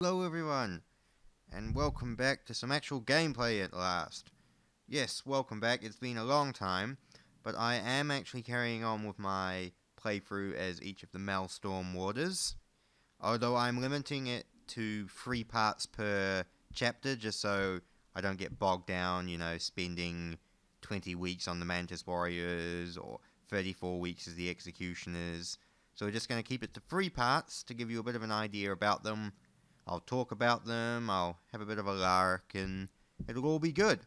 Hello everyone, and welcome back to some actual gameplay at last. Yes, welcome back, it's been a long time, but I am actually carrying on with my playthrough as each of the Maelstrom Warders, although I'm limiting it to 3 parts per chapter just so I don't get bogged down, spending 20 weeks on the Mantis Warriors or 34 weeks as the Executioners. So we're just going to keep it to 3 parts to give you a bit of an idea about them. I'll talk about them, I'll have a bit of a lark, and it'll all be good.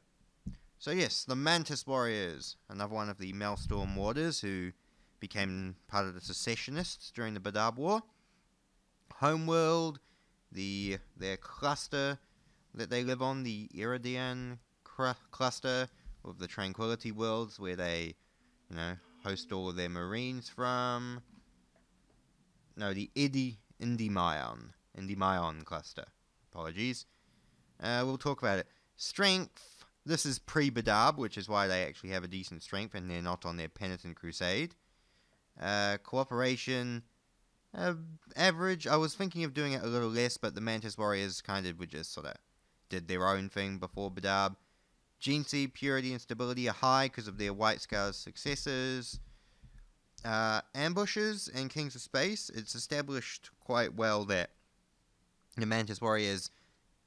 So yes, the Mantis Warriors, another one of the Maelstrom Warders who became part of the Secessionists during the Badab War. Homeworld, their cluster that they live on, the Iridian cluster of the Tranquility Worlds, where they, host all of their marines from. No, the Endymion cluster. Apologies. We'll talk about it. Strength. This is pre-Badab, which is why they actually have a decent strength and they're not on their penitent crusade. Cooperation. Average. I was thinking of doing it a little less, but the Mantis Warriors kind of would just sort of did their own thing before Badab. Gene seed purity and stability are high because of their White Scars successors. Ambushes and Kings of Space. It's established quite well that the Mantis Warriors,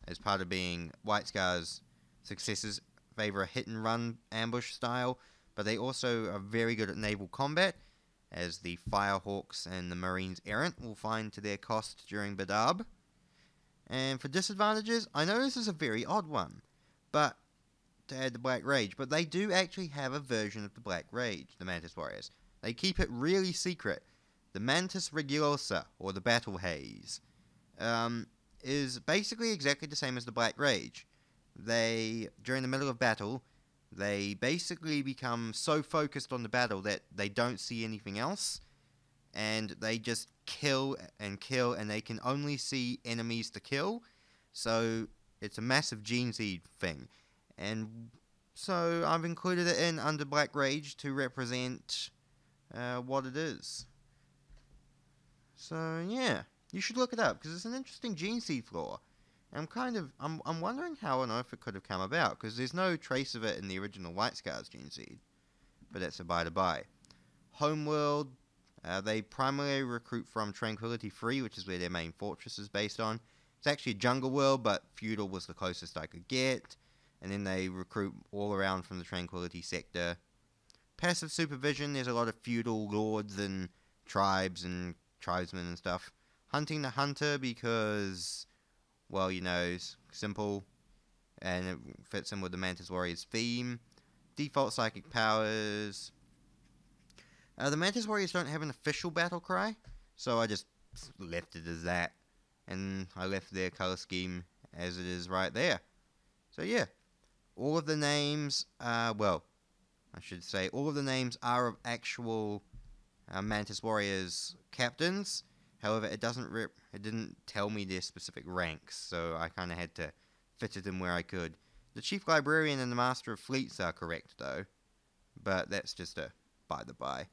as part of being White Scar's successors, favour a hit-and-run ambush style, but they also are very good at naval combat, as the Firehawks and the Marines Errant will find to their cost during Badab. And for disadvantages, I know this is a very odd one, but to add the Black Rage, but they do actually have a version of the Black Rage, the Mantis Warriors. They keep it really secret. The Mantis Regulosa, or the Battle Haze, is basically exactly the same as the Black Rage. During the middle of battle, they basically become so focused on the battle that they don't see anything else, and they just kill, and they can only see enemies to kill, so it's a massive gene seed thing. And so I've included it in under Black Rage to represent what it is. So yeah, you should look it up because it's an interesting gene seed flaw. I'm wondering how on earth it could have come about because there's no trace of it in the original White Scars gene seed. But that's a by the by. Homeworld, they primarily recruit from Tranquility 3, which is where their main fortress is based on. It's actually a jungle world, but feudal was the closest I could get. And then they recruit all around from the Tranquility sector. Passive supervision, there's a lot of feudal lords and tribes and tribesmen and stuff. Hunting the hunter because, well, it's simple and it fits in with the Mantis Warriors theme. Default psychic powers. The Mantis Warriors don't have an official battle cry, so I just left it as that. And I left their color scheme as it is right there. So yeah, all of the names, all of the names are of actual Mantis Warriors captains. However, it didn't tell me their specific ranks, so I kind of had to fit it in where I could. The Chief Librarian and the Master of Fleets are correct, though, but that's just a by the by.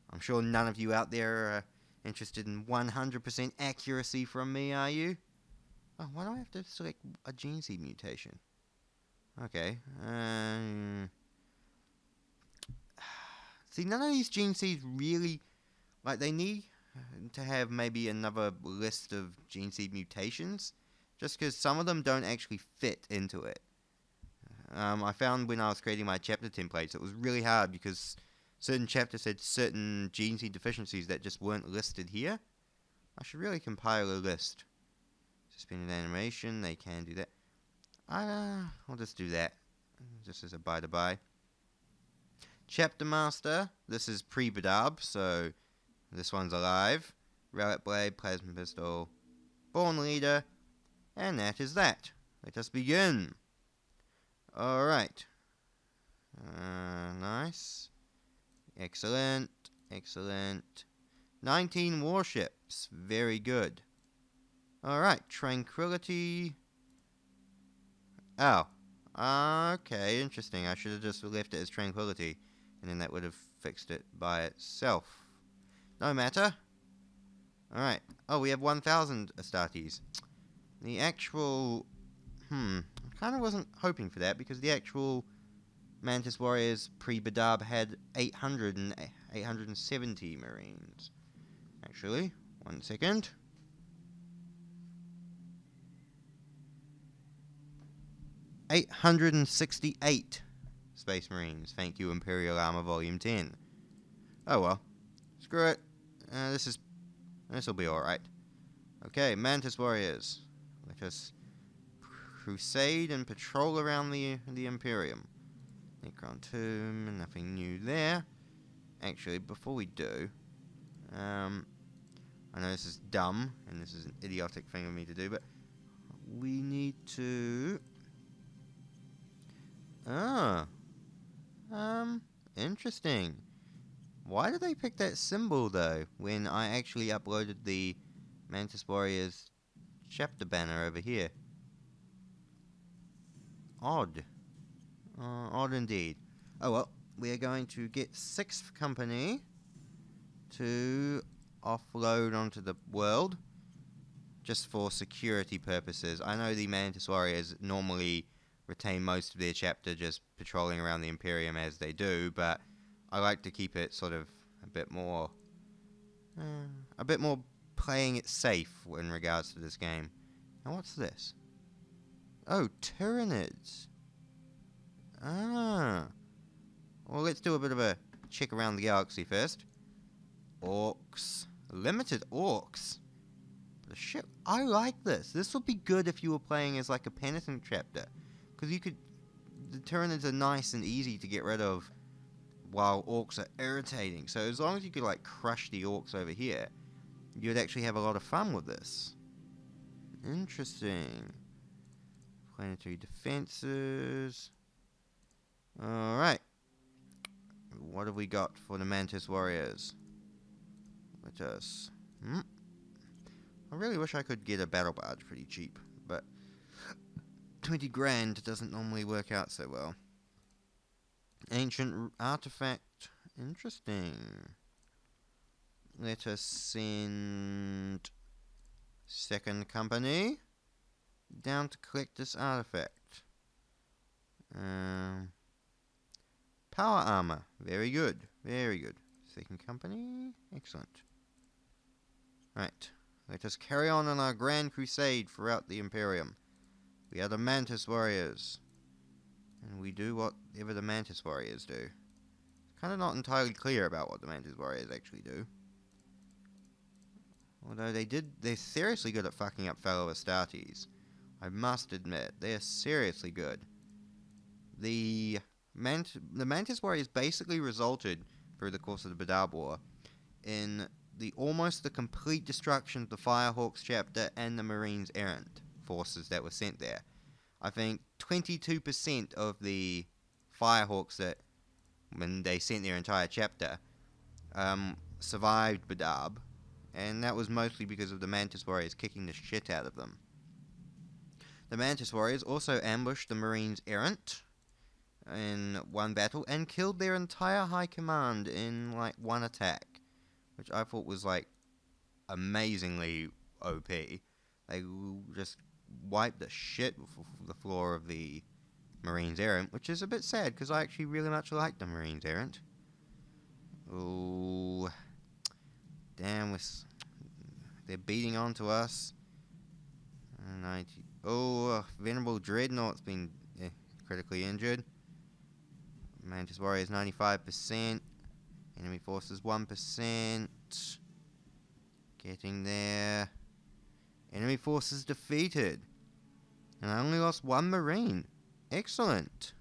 I'm sure none of you out there are interested in 100% accuracy from me, are you? Oh, why do I have to select a gene seed mutation? Okay. See, none of these gene seeds really, they need to have maybe another list of gene seed mutations, just because some of them don't actually fit into it. I found when I was creating my chapter templates, it was really hard because certain chapters had certain gene seed deficiencies that just weren't listed here. I should really compile a list. Suspended animation, they can do that. I'll just do that, just as a by the by. Chapter Master, this is pre-Badab, so this one's alive. Relic Blade, Plasma Pistol, Born Leader, and that is that. Let us begin. Alright. Nice. Excellent. 19 warships. Very good. Alright, Tranquility. Oh. Okay, interesting. I should have just left it as Tranquility, and then that would have fixed it by itself. No matter. Alright. Oh, we have 1,000 Astartes. The actual... I kind of wasn't hoping for that, because the actual Mantis Warriors pre-Badab had 870 Marines. Actually, one second. $868 Space Marines. Thank you, Imperial Armor Volume 10. Oh well. Screw it. This'll be alright. Okay, Mantis Warriors. Let us crusade and patrol around the Imperium. Necron Tomb, nothing new there. Actually, before we do, I know this is dumb, and this is an idiotic thing of me to do, but we need to... interesting. Why did they pick that symbol, though, when I actually uploaded the Mantis Warriors chapter banner over here? Odd. Odd indeed. Oh well, we are going to get 6th Company to offload onto the world, just for security purposes. I know the Mantis Warriors normally retain most of their chapter just patrolling around the Imperium as they do, but I like to keep it sort of a bit more playing it safe in regards to this game. Now what's this? Oh, Tyranids. Well, let's do a bit of a check around the galaxy first. Orcs. Limited orcs. The shit, I like this. This would be good if you were playing as like a penitent chapter, because the Tyranids are nice and easy to get rid of, while orcs are irritating. So as long as you could like crush the orcs over here, you'd actually have a lot of fun with this. Interesting. Planetary defenses. Alright. What have we got for the Mantis Warriors? Let us... I really wish I could get a battle barge pretty cheap, but 20 grand doesn't normally work out so well. Ancient artifact. Interesting. Let us send 2nd Company down to collect this artifact. Power armor. Very good. Very good. 2nd Company. Excellent. Right. Let us carry on our grand crusade throughout the Imperium. We are the Mantis Warriors. And we do whatever the Mantis Warriors do. Kind of not entirely clear about what the Mantis Warriors actually do. Although they're seriously good at fucking up fellow Astartes. I must admit, they're seriously good. The Mantis Warriors basically resulted, through the course of the Badab War, in almost the complete destruction of the Firehawks chapter and the Marines Errant forces that were sent there. I think 22% of the Firehawks that, when they sent their entire chapter, survived Badab, and that was mostly because of the Mantis Warriors kicking the shit out of them. The Mantis Warriors also ambushed the Marines Errant in one battle and killed their entire high command in like one attack, which I thought was like amazingly OP. They just wiped the shit off the floor of the Marines Errant, which is a bit sad because I actually really much like the Marines Errant. Oh, damn, they're beating onto us. 90. Oh, Venerable Dreadnought's been critically injured. Mantis Warriors 95%. Enemy forces 1%. Getting there. Enemy forces defeated. And I only lost 1 Marine. Excellent.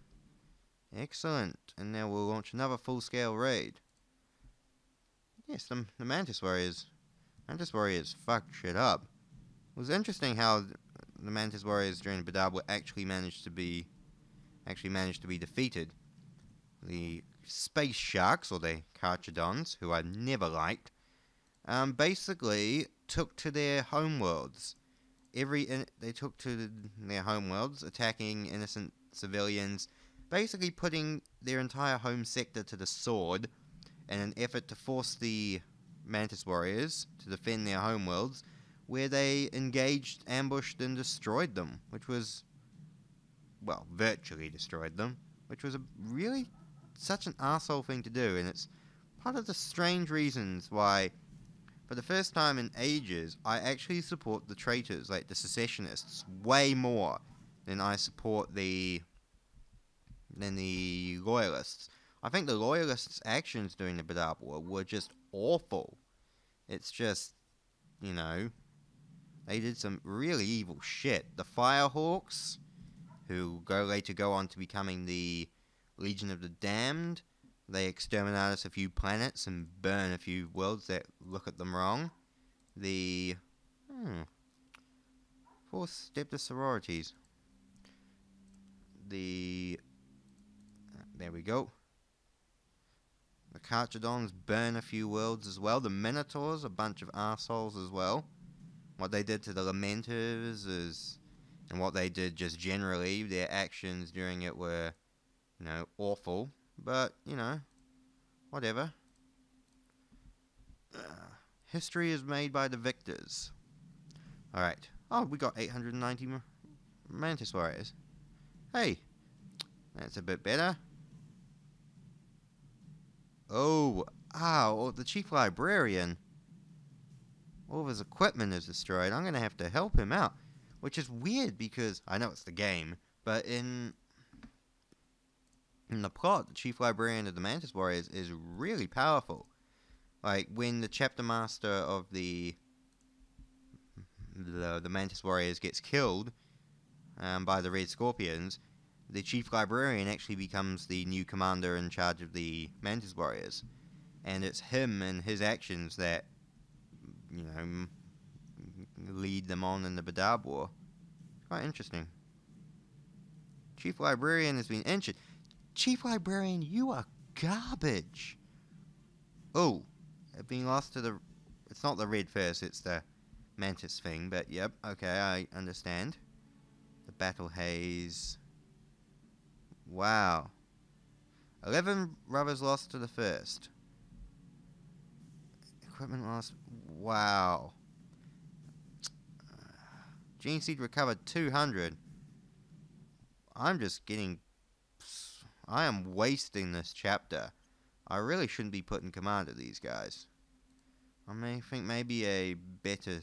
Excellent. And now we'll launch another full-scale raid. Yes, the Mantis Warriors. Mantis Warriors fucked shit up. It was interesting how the Mantis Warriors during Badab War actually managed to be defeated. The Space Sharks, or the Carchadons, who I never liked, basically took to their homeworlds. They took to their homeworlds, attacking innocent civilians, basically putting their entire home sector to the sword in an effort to force the Mantis Warriors to defend their homeworlds, where they engaged, ambushed, and destroyed them, which was, well, virtually destroyed them, which was a really such an arsehole thing to do, and it's part of the strange reasons why, for the first time in ages, I actually support the traitors, like the secessionists, way more than I support the loyalists. I think the loyalists' actions during the Badab War were just awful. It's just, you know, they did some really evil shit. The Firehawks, who later go on to becoming the Legion of the Damned, they exterminate a few planets and burn a few worlds that look at them wrong. The fourth step to sororities. There we go. The Carchadons burn a few worlds as well. The Minotaurs, a bunch of arseholes as well. What they did to the Lamenters and what they did just generally, their actions during it were, you know, awful. But, you know, whatever. History is made by the victors. Alright. Oh, we got 890 Mantis Warriors. Hey, that's a bit better. Oh, the Chief Librarian. All of his equipment is destroyed. I'm going to have to help him out. Which is weird because, I know it's the game, but in the plot, the Chief Librarian of the Mantis Warriors is really powerful. Like, when the Chapter Master of the Mantis Warriors gets killed by the Red Scorpions, the Chief Librarian actually becomes the new commander in charge of the Mantis Warriors. And it's him and his actions that, you know, lead them on in the Badab War. Quite interesting. Chief Librarian has been injured. Chief Librarian, you are garbage. Oh, being lost to the... It's not the red first, it's the Mantis thing, but yep, okay, I understand. The Battle Haze... Wow. 11 rubbers lost to the first. Equipment lost... Wow. Gene Seed recovered 200. I'm just getting... I am wasting this chapter. I really shouldn't be putting command of these guys. I may think maybe a better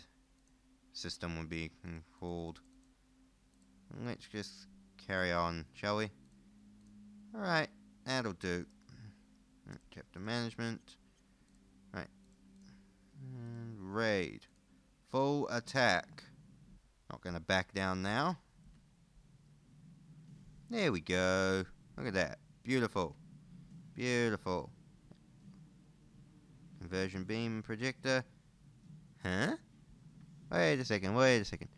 system would be called. Let's just carry on, shall we? Alright, that'll do. Chapter management. Right. And raid. Full attack. Not going to back down now. There we go. Look at that. Beautiful. Beautiful. Conversion beam projector. Huh? Wait a second.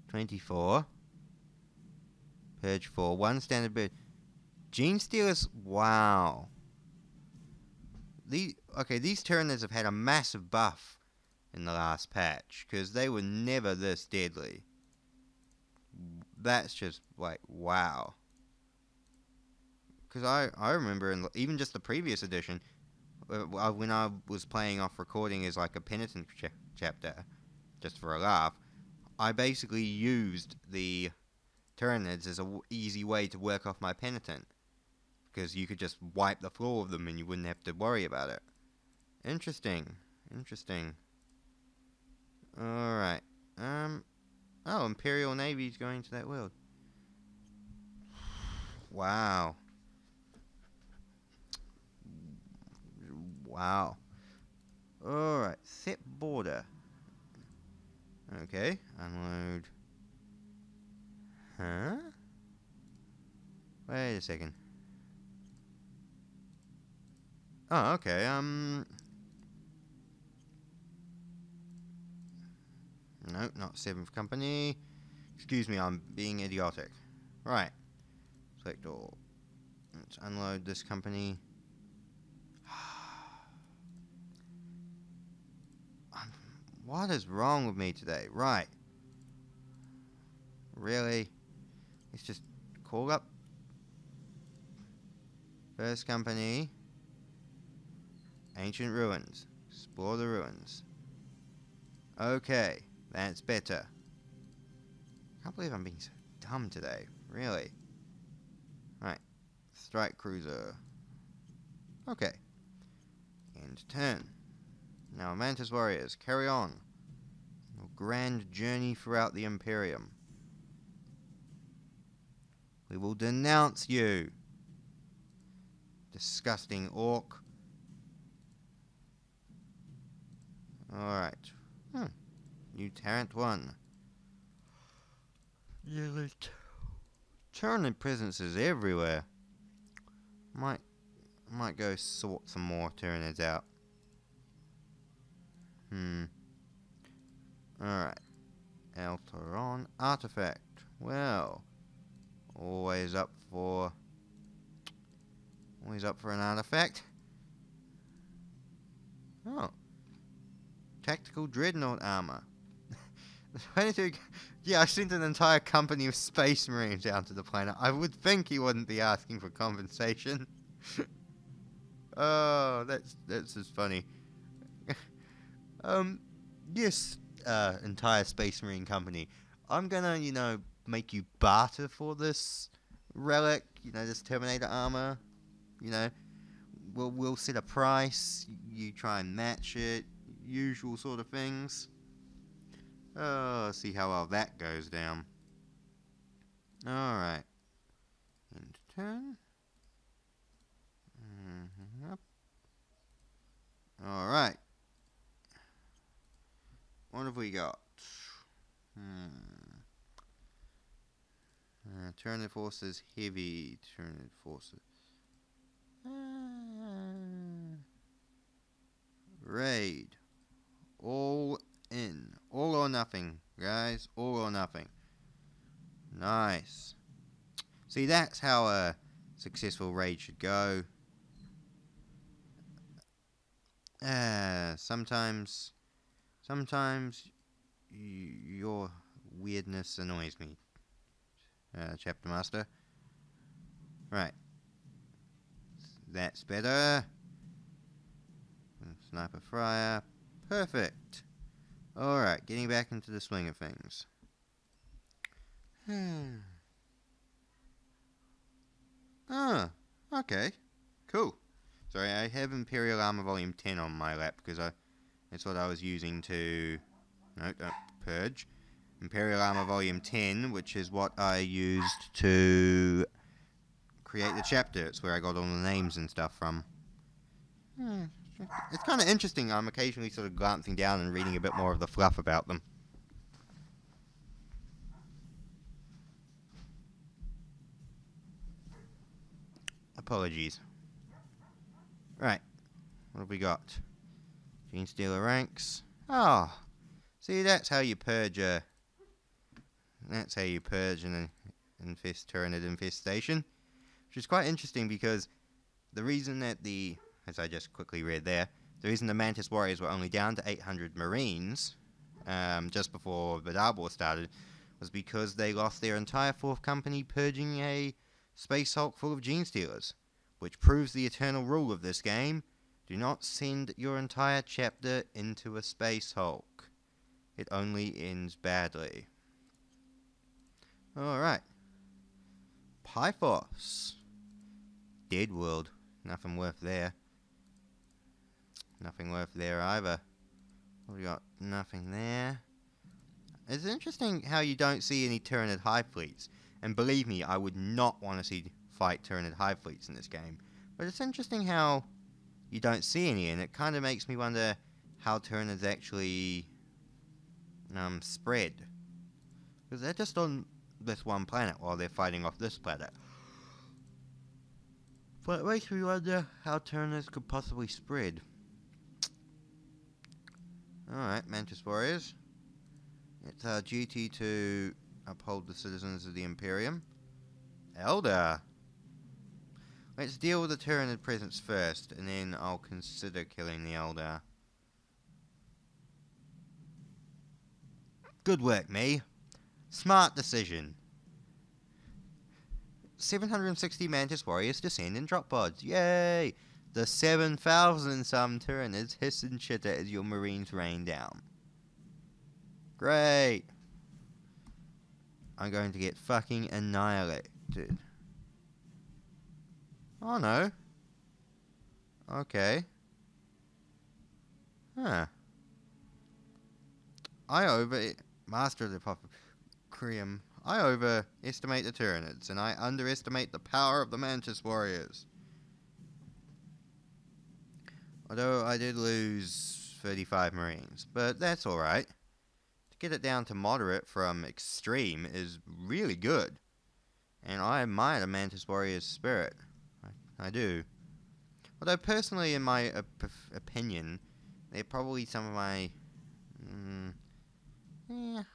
24. Purge 4. 1 standard bird. Gene Stealers. Wow. These Tyranids have had a massive buff in the last patch, because they were never this deadly. That's just like, wow. Because I remember in even just the previous edition, when I was playing off recording as like a penitent chapter, just for a laugh, I basically used the Tyranids as an easy way to work off my penitent, because you could just wipe the floor of them and you wouldn't have to worry about it. Interesting. Alright. Oh, Imperial Navy's going to that world. Wow. Alright, set border. Okay, unload. Huh? Wait a second. Oh, okay, no, not 7th Company. Excuse me, I'm being idiotic. Right. Select all. Let's unload this company. What is wrong with me today? Right. Really? Let's just call up 1st Company. Ancient ruins. Explore the ruins. Okay, that's better. Can't believe I'm being so dumb today. Really. Right. Strike cruiser. Okay. End turn. Now, Mantis Warriors, carry on. Your grand journey throughout the Imperium. We will denounce you. Disgusting orc. Alright. New Tarrant 1. Tyranid presences everywhere. Might go sort some more Tyranids out. Alright. Elteron artifact. Well, always up for an artifact. Oh. Tactical dreadnought armor. Yeah, I sent an entire company of space marines down to the planet. I would think he wouldn't be asking for compensation. Oh, that's just funny. Yes, entire space marine company. I'm gonna, make you barter for this relic, this Terminator armor. We'll set a price. You try and match it. Usual sort of things. Oh, see how well that goes down. Alright. End turn. Yep. Alright. What have we got? Tyranid forces heavy. Tyranid forces. Raid. All in. All or nothing, guys. All or nothing. Nice. See, that's how a successful raid should go. Sometimes your weirdness annoys me, Chapter Master. Right. That's better. Sniper Fryer. Perfect. Alright, getting back into the swing of things. Okay. Cool. Sorry, I have Imperial Armor Volume 10 on my lap because that's what I was using to... No, don't purge. Imperial Armor Volume 10, which is what I used to create the chapter. It's where I got all the names and stuff from. It's kind of interesting. I'm occasionally sort of glancing down and reading a bit more of the fluff about them. Apologies. Right. What have we got? Gene Stealer ranks. Oh. See, that's how you purge an Tyranid infestation. Which is quite interesting because the reason that as I just quickly read there, the reason the Mantis Warriors were only down to 800 Marines, just before Badab War started, was because they lost their entire 4th company purging a space hulk full of Gene Stealers, which proves the eternal rule of this game: do not send your entire chapter into a space hulk. It only ends badly. Alright. Pythos. Dead world. Nothing worth there. Nothing worth there either. We got nothing there. It's interesting how you don't see any Tyranid hive fleets. And believe me, I would not want to fight Tyranid hive fleets in this game. But it's interesting how you don't see any, and it kind of makes me wonder how Tyranids actually spread. Because they're just on this one planet while they're fighting off this planet. But it makes me wonder how Tyranids could possibly spread. Alright, Mantis Warriors. It's our duty to uphold the citizens of the Imperium. Elder! Let's deal with the Tyranid presence first, and then I'll consider killing the Elder. Good work, me. Smart decision. 760 Mantis Warriors descend in drop pods. Yay! The 7,000 some Tyranids hiss and chitter as your Marines rain down. Great. I'm going to get fucking annihilated. Oh no. Okay. Huh. Master of the Crium. I overestimate the Tyranids, and I underestimate the power of the Mantis Warriors. Although I did lose 35 Marines, but that's alright. To get it down to moderate from extreme is really good. And I admire the Mantis Warriors' spirit. I do. Although personally, in my opinion, they're probably some of my...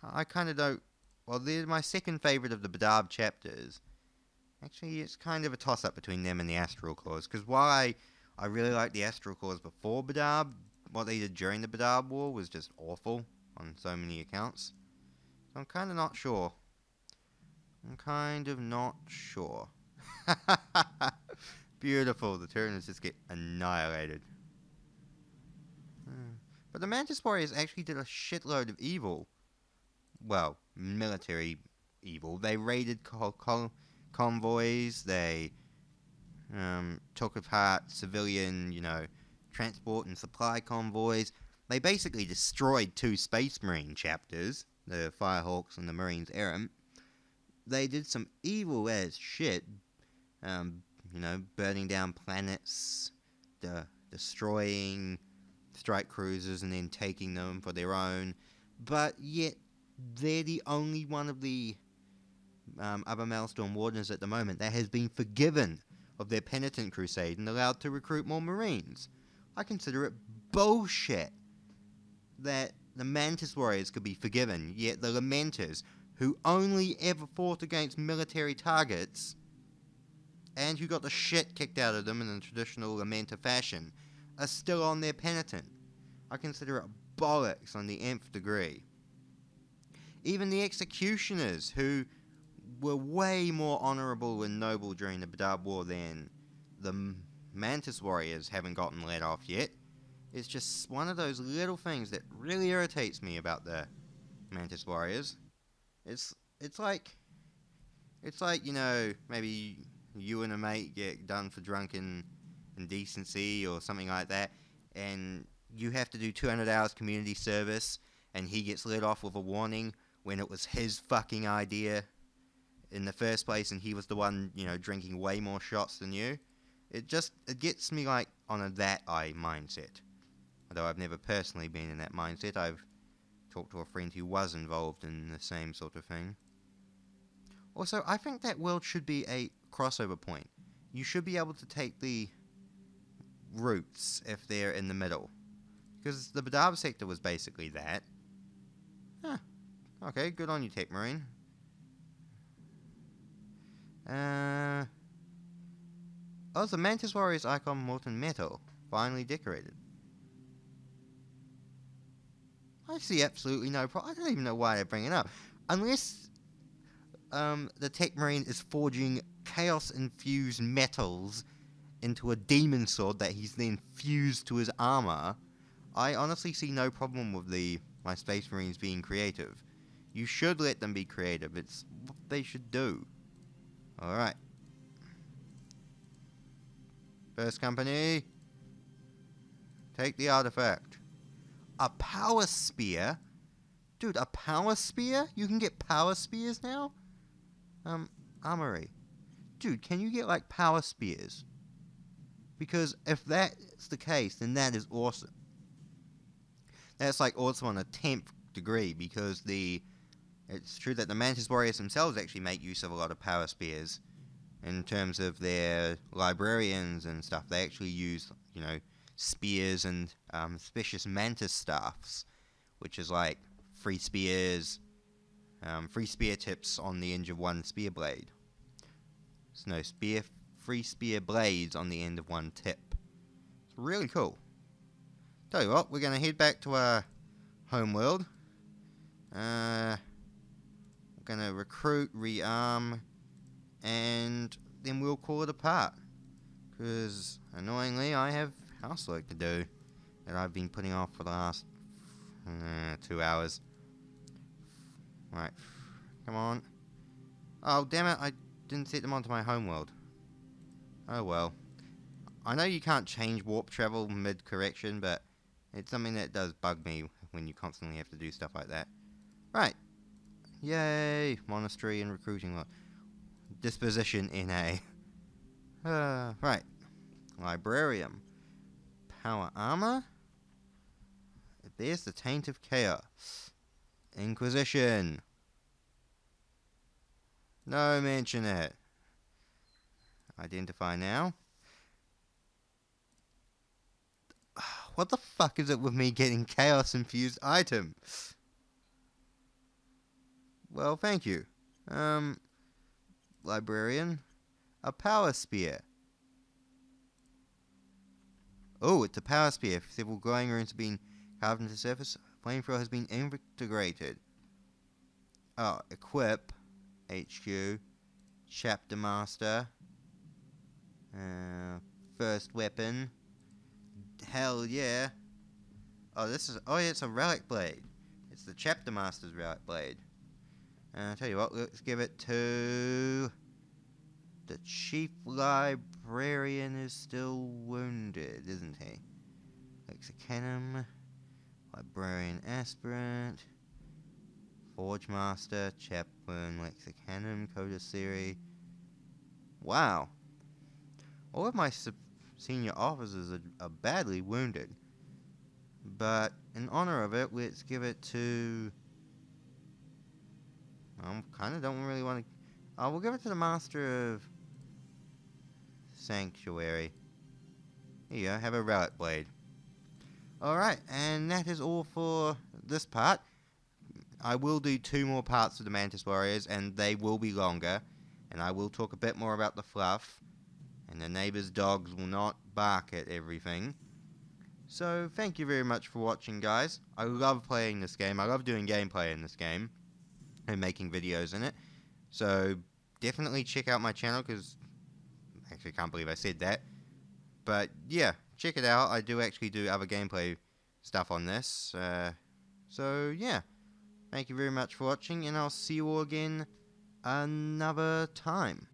I kind of don't... Well, they're my second favourite of the Badab chapters. Actually, it's kind of a toss-up between them and the Astral Claws. Because while I really liked the Astral Claws before Badab, what they did during the Badab War was just awful on so many accounts. So I'm kind of not sure. Beautiful, the Tyranids just get annihilated. But the Mantis Warriors actually did a shitload of evil. Well, military evil. They raided convoys, they took apart civilian, transport and supply convoys. They basically destroyed 2 Space Marine chapters, the Firehawks and the Marines Errant. They did some evil as shit, burning down planets, destroying strike cruisers and then taking them for their own. But yet, they're the only one of the other Maelstrom Wardens at the moment that has been forgiven of their penitent crusade and allowed to recruit more Marines. I consider it bullshit that the Mantis Warriors could be forgiven, yet the Lamenters, who only ever fought against military targets, and who got the shit kicked out of them in the traditional Lamenter fashion, are still on their penitent. I consider it bollocks on the nth degree. Even the Executioners, who were way more honourable and noble during the Badab War than the Mantis Warriors, haven't gotten let off yet. It's just one of those little things that really irritates me about the Mantis Warriors. It's like, maybe you and a mate get done for drunken indecency or something like that, and you have to do 200 hours community service, and he gets let off with a warning when it was his fucking idea in the first place, and he was the one, drinking way more shots than you. It gets me, on a that-eye mindset. Although I've never personally been in that mindset, I've talked to a friend who was involved in the same sort of thing. Also, I think that world should be a crossover point. You should be able to take the routes if they're in the middle. Because the Badab sector was basically that. Huh. Okay, good on you, Tech Marine. Oh, the Mantis Warriors icon molten metal. Finally decorated. I see absolutely no problem. I don't even know why they bring it up. Unless the Tech Marine is forging chaos-infused metals into a demon sword that he's then fused to his armor, I honestly see no problem with my Space Marines being creative. You should let them be creative. It's what they should do. Alright. First company. Take the artifact. A power spear? Dude, a power spear? You can get power spears now? Armory. Dude, can you get, power spears? Because if that's the case, then that is awesome. That's, also on a 10th degree, because it's true that the Mantis Warriors themselves actually make use of a lot of power spears. In terms of their librarians and stuff, they actually use, spears and specious mantis staffs, which is free spears, free spear tips on the end of one spear blade. So no, free spear blades on the end of one tip. It's really cool. Tell you what, we're going to head back to our home world. We're going to recruit, rearm, and then we'll call it a part. Because, annoyingly, I have housework to do that I've been putting off for the last 2 hours. Right. Come on. Oh, damn it. I didn't set them onto my homeworld. Oh, well. I know you can't change warp travel mid-correction, but it's something that does bug me when you constantly have to do stuff like that. Right. Yay. Monastery and recruiting lot. Disposition NA. Right. Librarium. Power armor. There's the Taint of Chaos. Inquisition. No mention it. Identify now. What the fuck is it with me getting chaos infused items? Well, thank you. Librarian. A power spear. Oh, it's a power spear. Several glowing runes have been carved into the surface. Flamethrower has been integrated. Oh, equip. HQ. Chapter Master. First weapon. Hell yeah. Oh, yeah, it's a relic blade. It's the Chapter Master's relic blade. I'll tell you what, let's give it to... The Chief Librarian is still wounded, isn't he? Lexicanum. Librarian Aspirant. Forge Master. Chaplain. Lexicanum. Codiceri. Wow. All of my senior officers are badly wounded. But in honor of it, let's give it to... I kind of don't really want to... we'll give it to the Master of Sanctuary. Here you go, have a relic blade. Alright, and that is all for this part. I will do 2 more parts of the Mantis Warriors, and they will be longer. And I will talk a bit more about the fluff. And the neighbor's dogs will not bark at everything. So, thank you very much for watching, guys. I love playing this game. I love doing gameplay in this game. And making videos in it. So, definitely check out my channel, because... Actually, I can't believe I said that. But, yeah, check it out. I do actually do other gameplay stuff on this. So, yeah. Thank you very much for watching, and I'll see you all again another time.